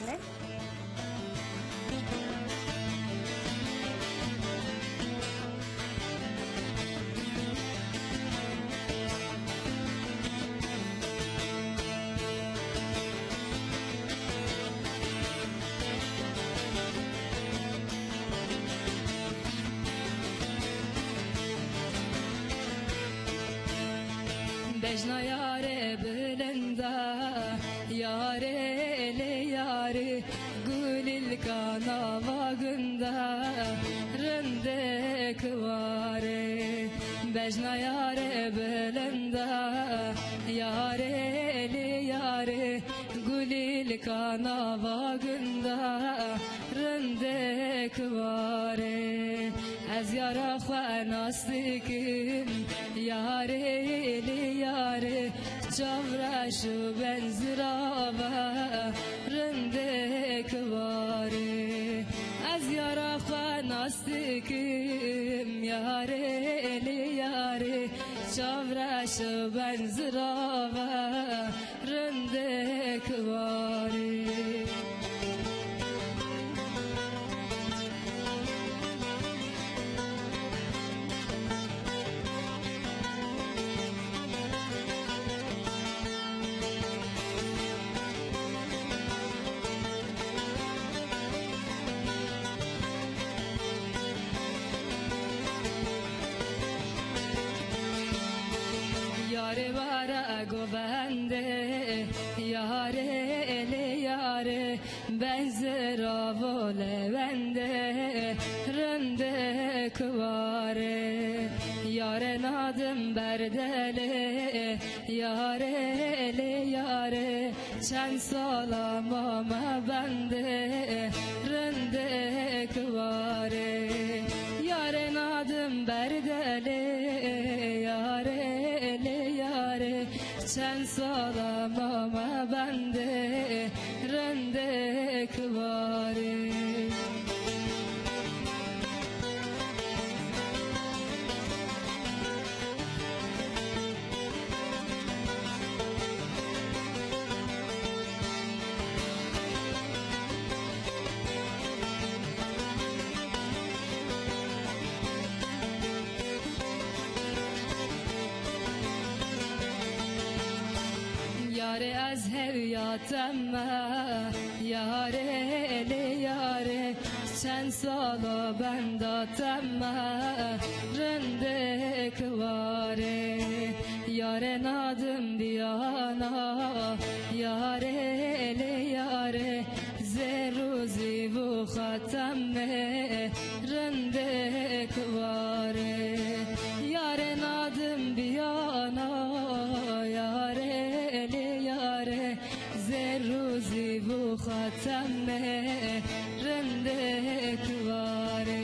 şöyle. Bejna yare bilenda yare ele yare gulil kana vagında rende kvare Bejna yare bilenda yare ele yare gulil kana vagında rende kvare Az yara xwanastikim yare eli yare çavraşu benzirava rende kvare Az yara xwanastikim yare eli yare çavraşu benzirava rende kvare Yare vara govende yare ele yare benzera vole vende rende kvare yare nadım berdele yare ele yare çen salamama bende rende kvare yare nadım berdele yare yare sen salamama bende rende kvare Yare az hevyatemme yare ele yare sen sala bendatemme rende kvare yare nadım biyana yare ele yare zeruzi bu hatemme rende kvare yare nadım biyana yare yare zeruzi bu hatemme rende kvare